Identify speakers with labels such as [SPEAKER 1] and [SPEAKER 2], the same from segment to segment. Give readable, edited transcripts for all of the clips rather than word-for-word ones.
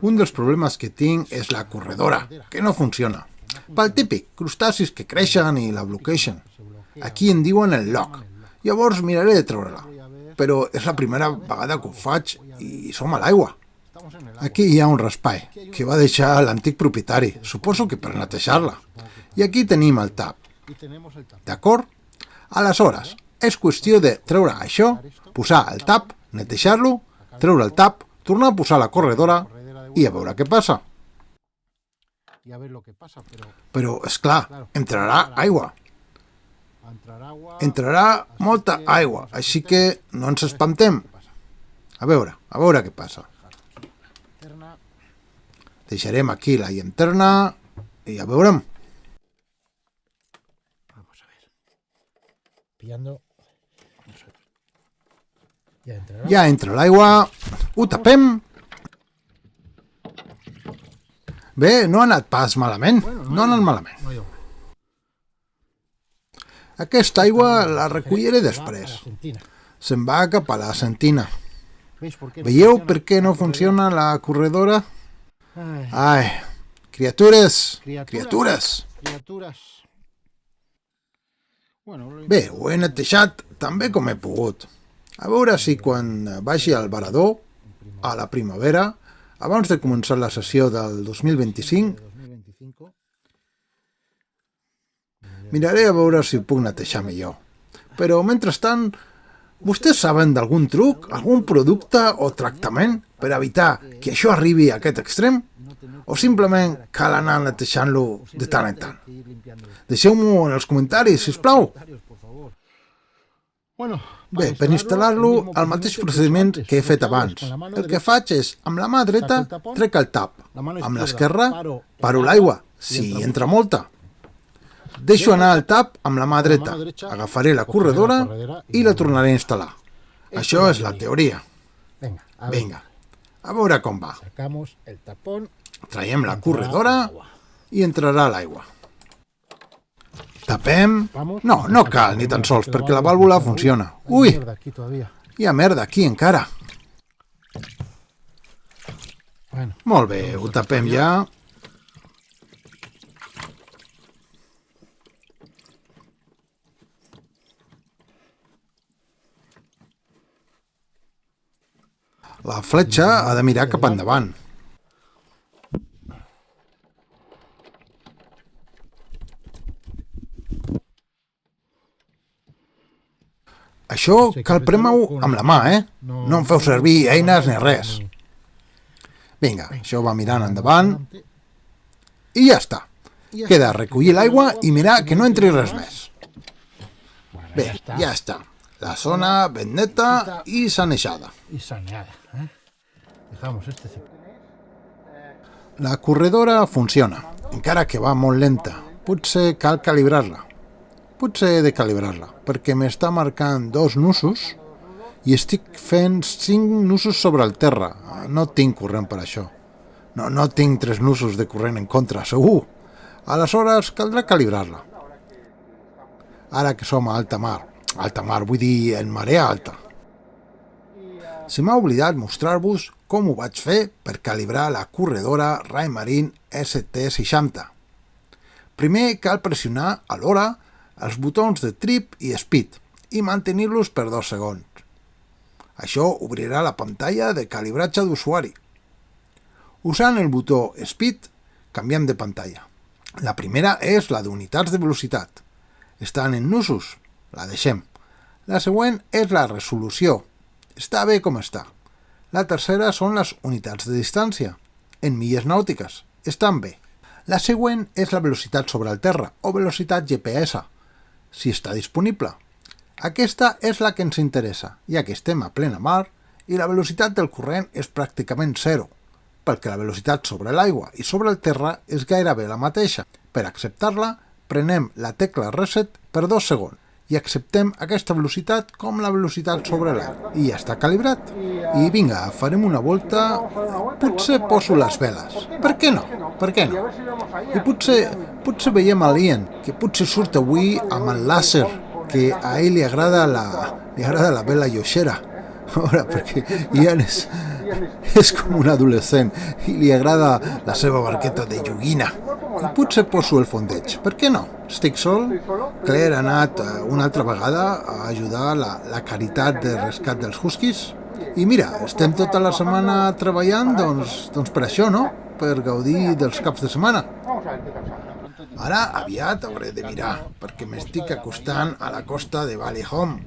[SPEAKER 1] Un dels problemes que tinc és la corredora, que no funciona. Pel típic, crustacis que creixen i la bloquegen. Aquí en diuen el lock. Llavors miraré de treure-la. Però és la primera vegada que ho faig i som a l'aigua. Aquí hi ha un raspall que va deixar l'antic propietari, suposo que per netejar-la. I aquí tenim el tap. D'acord? Aleshores, és qüestió de treure això, posar el tap, netejar-lo, treure el tap, tornar a posar la corredora i a veure què passa. Però, esclar, entrarà aigua. Entrarà molta aigua, així que no ens espantem. A veure què passa. Deixarem aquí la llanterna i ja veurem. Ja entra l'aigua, ho tapem. Bé, no ha anat pas malament, no ha anat malament. Aquesta aigua la recolliré després. Se'n va cap a la sentina. Veieu per què no funciona la corredora? Ai, criatures! Bé, ho he netejat tan bé com he pogut. A veure si quan vagi al varador, a la primavera, abans de començar la sessió del 2025, miraré a veure si ho puc netejar millor. Però, mentrestant, vostès saben d'algun truc, algun producte o tractament per evitar que això arribi a aquest extrem? O simplement cal anar netejant-lo de tant en tant? Deixeu-m'ho en els comentaris, sisplau. Bé, per instal·lar-lo, el mateix procediment que he fet abans. El que faig és, amb la mà dreta, trec el tap. Amb l'esquerra, paro l'aigua, si entra molta. Deixo anar el tap amb la mà dreta. Agafaré la corredora i la tornaré a instal·lar. Això és la teoria. Vinga, a veure com va. Traiem la corredora i entrarà l'aigua. Tapem... No cal ni tan sols, perquè la vàlvula funciona. Ui, hi ha merda aquí encara. Molt bé, ho tapem ja. La fletxa ha de mirar cap endavant. Això cal prémer-ho amb la mà, No em feu servir eines ni res. Vinga, això va mirant endavant. I ja està. Queda recollir l'aigua i mirar que no entri res més. Bé, ja està. La zona ben neta i sanejada. La corredora funciona, encara que va molt lenta. Potser cal calibrar-la. Potser he de calibrar-la, perquè m'està marcant 2 nusos i estic fent 5 nusos sobre el terra. No tinc corrent per això. No tinc 3 nusos de corrent en contra, segur. Aleshores, caldrà calibrar-la. Ara que som a alta mar, vull dir en marea alta. Se m'ha oblidat mostrar-vos com ho vaig fer per calibrar la corredora Raymarine ST60. Primer cal pressionar alhora els botons de trip i speed i mantenir-los per 2 segons. Això obrirà la pantalla de calibratge d'usuari. Usant el botó speed, canviem de pantalla. La primera és la d'unitats de velocitat. Estan en nusos, la deixem. La següent és la resolució. Està bé com està. La tercera són les unitats de distància, en milles nàutiques. Estan bé. La següent és la velocitat sobre el terra o velocitat GPS, si està disponible. Aquesta és la que ens interessa, ja que estem a plena mar i la velocitat del corrent és pràcticament 0, perquè la velocitat sobre l'aigua i sobre el terra és gairebé la mateixa. Per acceptar-la, prenem la tecla Reset per 2 segons i acceptem aquesta velocitat com la velocitat sobre l'aigua. I ja està calibrat. I vinga, farem una volta... Potser poso les veles. Per què no? I potser veiem a l'Ian, que potser surt avui amb el làser, que a ell li agrada la vela lloixera. A veure, perquè Ian És com un adolescent i li agrada la seva barqueta de joguina. I potser poso el fondeig. Per què no? Estic sol. Claire ha anat una altra vegada a ajudar la caritat de rescat dels huskies. I mira, estem tota la setmana treballant, doncs per això, no? Per gaudir dels caps de setmana. Ara aviat hauré de mirar, perquè m'estic acostant a la costa de Valley Home.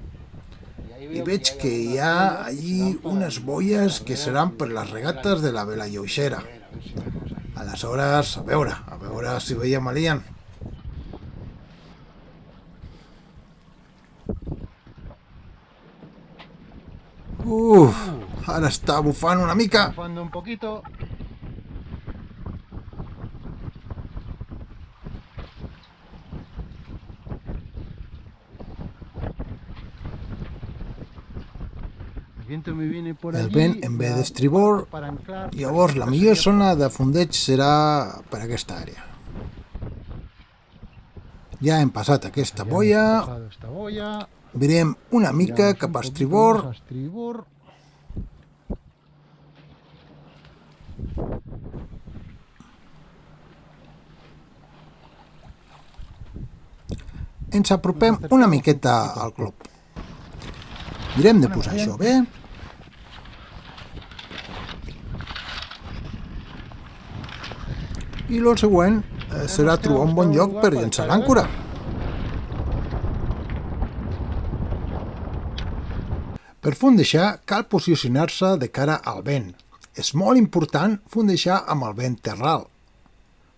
[SPEAKER 1] I veig que hi ha allí unes boies que seran per les regates de la vela lleugera. Aleshores, a veure si veiem l'Ian. Ara està bufant una mica.
[SPEAKER 2] Bufando un poquito.
[SPEAKER 1] El vent en ve d'estribor, llavors la millor zona de fondeig serà per aquesta àrea. Ja hem passat aquesta boia, virem una mica cap a estribor, ens apropem una miqueta al club. Mirem de posar això bé. I el següent serà trobar un bon lloc per llançar l'àncora. Per fondeixar cal posicionar-se de cara al vent. És molt important fondeixar amb el vent terral.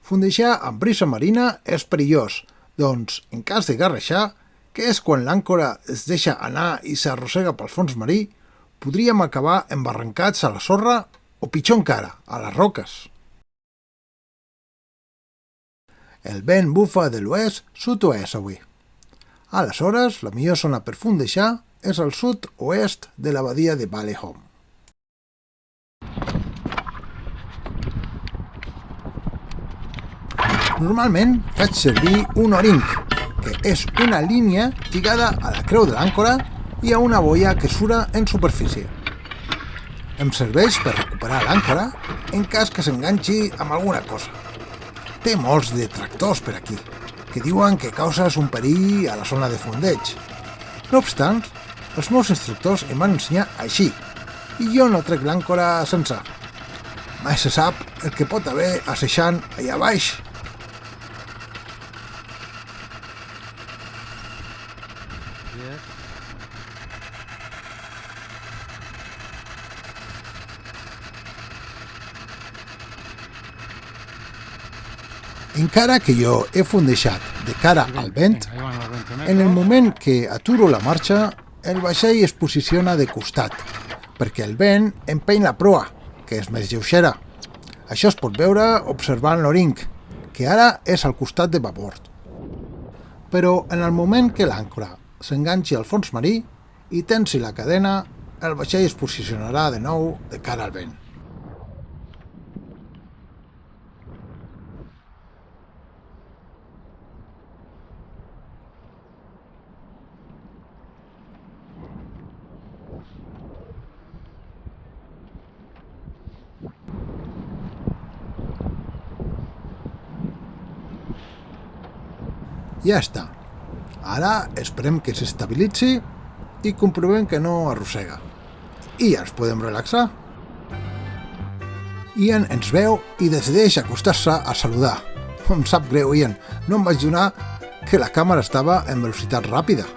[SPEAKER 1] Fondeixar amb brisa marina és perillós, doncs en cas de garreixar, que és quan l'àncora es deixa anar i s'arrossega pel fons marí, podríem acabar embarrancats a la sorra o pitjor encara, a les roques. El vent bufa de l'oest-sud-oest avui. Aleshores, la millor zona per fondeixar és al sud-oest de la badia de Valley Home. Normalment faig servir un o-ring, que és una línia lligada a la creu de l'àncora i a una boia que sura en superfície. Em serveix per recuperar l'àncora en cas que s'enganxi amb alguna cosa. Té molts detractors per aquí, que diuen que causes un perill a la zona de fondeig. No obstant, els meus instructors em van ensenyar així, i jo no trec l'àncora sense. Mai se sap el que pot haver asseixant allà baix. Encara que jo he fondeixat de cara al vent, en el moment que aturo la marxa, el vaixell es posiciona de costat, perquè el vent empeny la proa, que és més lleugera. Això es pot veure observant l'o-ring, que ara és al costat de babord. Però en el moment que l'àncora s'enganxi al fons marí i tensi la cadena, el vaixell es posicionarà de nou de cara al vent. Ja està. Ara esperem que s'estabilitzi i comprovem que no arrossega. I ja ens podem relaxar. Ian ens veu i decideix acostar-se a saludar. Em sap greu, Ian. No em vaig donar que la càmera estava en velocitat ràpida.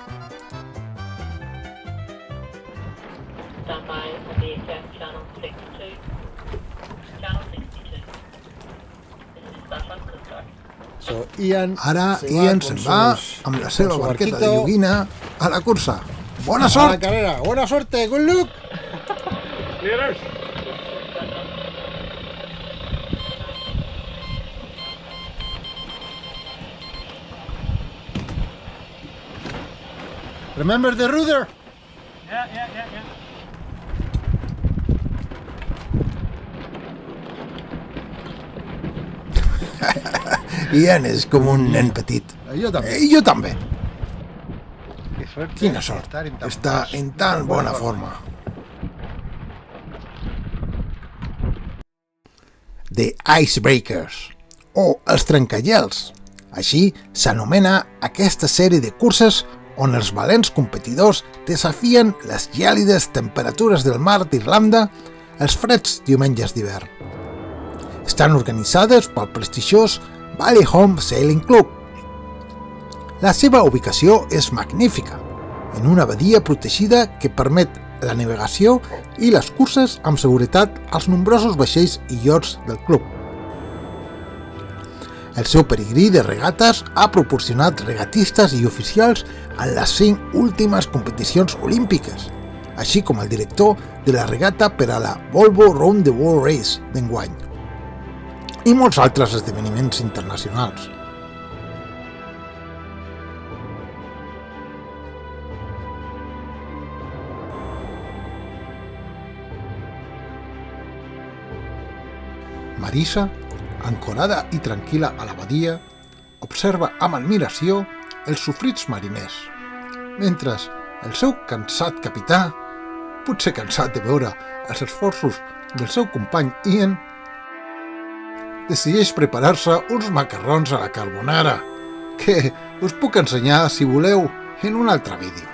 [SPEAKER 1] Ara Ian se'n va amb la seva barqueta de joguina a la cursa. Bona sort!
[SPEAKER 2] Buena suerte, good luck! Remember the rudder?
[SPEAKER 3] Yeah.
[SPEAKER 1] Ian és com un nen petit.
[SPEAKER 2] Jo també.
[SPEAKER 1] Jo també.
[SPEAKER 2] Suerte.
[SPEAKER 1] Quina sort. Està en tan bona forma. The Icebreakers, o els trencagels. Així s'anomena aquesta sèrie de curses on els valents competidors desafien les gèlides temperatures del mar d'Irlanda els freds diumenges d'hivern. Estan organitzades pel prestigiós Valley Home Sailing Club. La seva ubicació és magnífica, en una badia protegida que permet la navegació i les curses amb seguretat als nombrosos vaixells i iots del club. El seu peregrí de regates ha proporcionat regatistes i oficials en les 5 últimes competicions olímpiques, així com el director de la regata per a la Volvo Round the World Race d'enguany, i molts altres esdeveniments internacionals. Marisa, ancorada i tranquil·la a la badia, observa amb admiració els sofrits mariners, mentre el seu cansat capità, potser cansat de veure els esforços del seu company Ian, decideix preparar-se uns macarrons a la carbonara, que us puc ensenyar, si voleu, en un altre vídeo.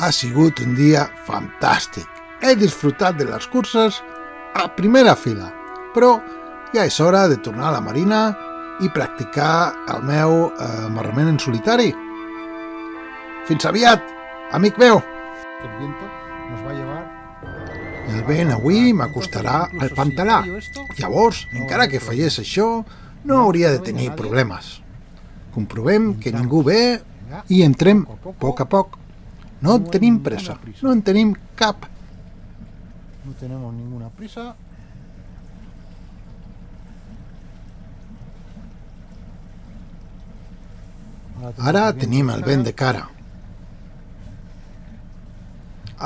[SPEAKER 1] Ha sigut un dia fantàstic. He disfrutat de les curses a primera fila, però ja és hora de tornar a la marina i practicar el meu amarrament en solitari. Fins aviat, amic meu!
[SPEAKER 2] El viento nos va a llevar.
[SPEAKER 1] El vent avui m'acostarà al pantalà. Llavors, encara que fallés això, no hauria de tenir problemes. Comprovem que ningú ve i entrem a poc. No tenim pressa, no en tenim cap.
[SPEAKER 2] No tenemos ninguna prisa.
[SPEAKER 1] Ara tenim el vent de cara.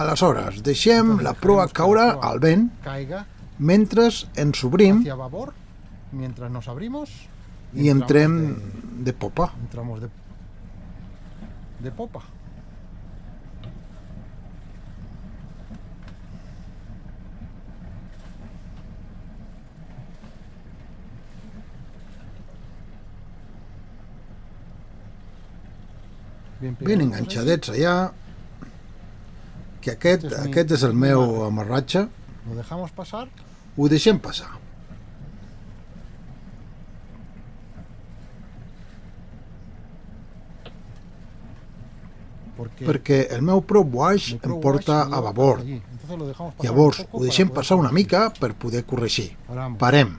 [SPEAKER 1] Aleshores, deixem la proa caure al vent
[SPEAKER 2] Caiga
[SPEAKER 1] mentre ens obrim
[SPEAKER 2] hacia babor mientras nos abrimos
[SPEAKER 1] i entrem de popa.
[SPEAKER 2] entramos de popa.
[SPEAKER 1] Ben enganxadets allà, que aquest és el meu amarratge.
[SPEAKER 2] Lo dejamos pasar.
[SPEAKER 1] Ho deixem passar. Perquè el meu prop wash em porta a babord. Llavors ho deixem passar una mica per poder corregir. Parem.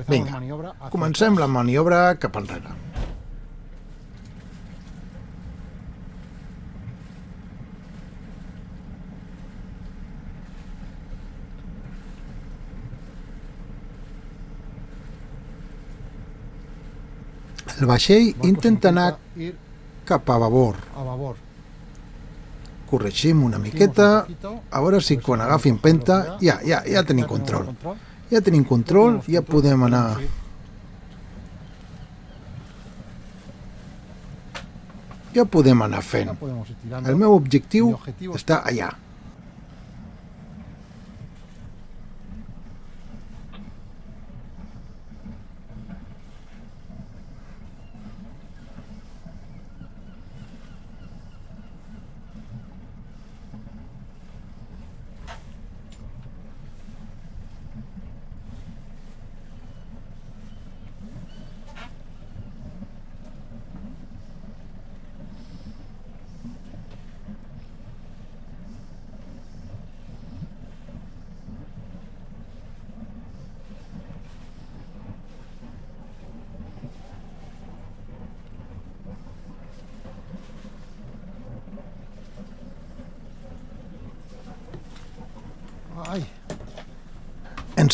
[SPEAKER 1] Vinga, comencem la maniobra cap enrere. El vaixell intenta anar cap a babord. Corregim una miqueta, a veure si quan agafi empenta ja tenim control. Ja tenim control, ja podem anar... Ja podem anar fent. El meu objectiu està allà.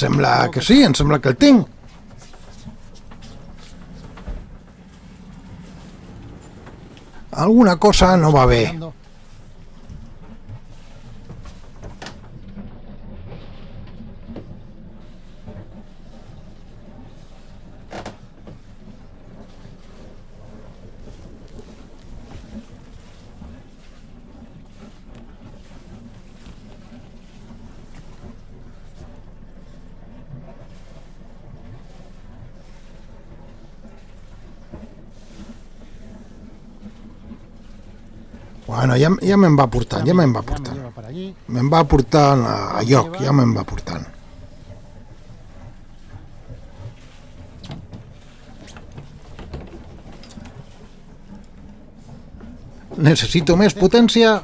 [SPEAKER 1] sembla que sí, em sembla que el tinc. Alguna cosa no va bé. Bueno, ja me'n va portant, ja me'n va portant.
[SPEAKER 2] Lleva per allí.
[SPEAKER 1] Me'n va portant a lloc, ja me'n va portant. Necessito més potència.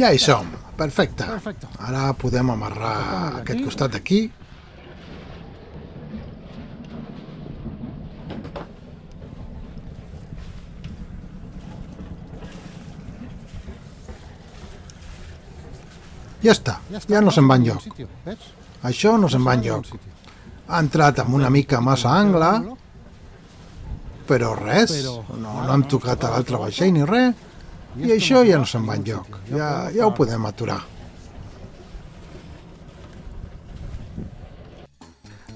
[SPEAKER 1] Ja hi som, perfecte.
[SPEAKER 2] Perfecte.
[SPEAKER 1] Ara podem amarrar aquest costat aquí. Ja està, ja no se'n va enlloc.
[SPEAKER 2] Sitio, ¿ves?
[SPEAKER 1] Això no se'n va enlloc. Ha entrat amb una mica massa angle, però res, no hem tocat a l'altre vaixell ni res, i això ja no se'n va enlloc, ja ho podem aturar.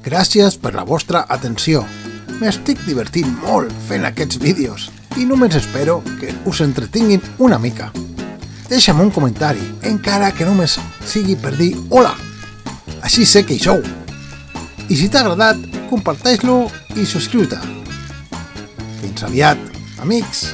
[SPEAKER 1] Gràcies per la vostra atenció. M'estic divertint molt fent aquests vídeos i només espero que us entretinguin una mica. Deixa'm un comentari, encara que només sigui per dir hola, així sé que hi sou. I si t'ha agradat, comparteix-lo i subscriu-te. Fins aviat, amics!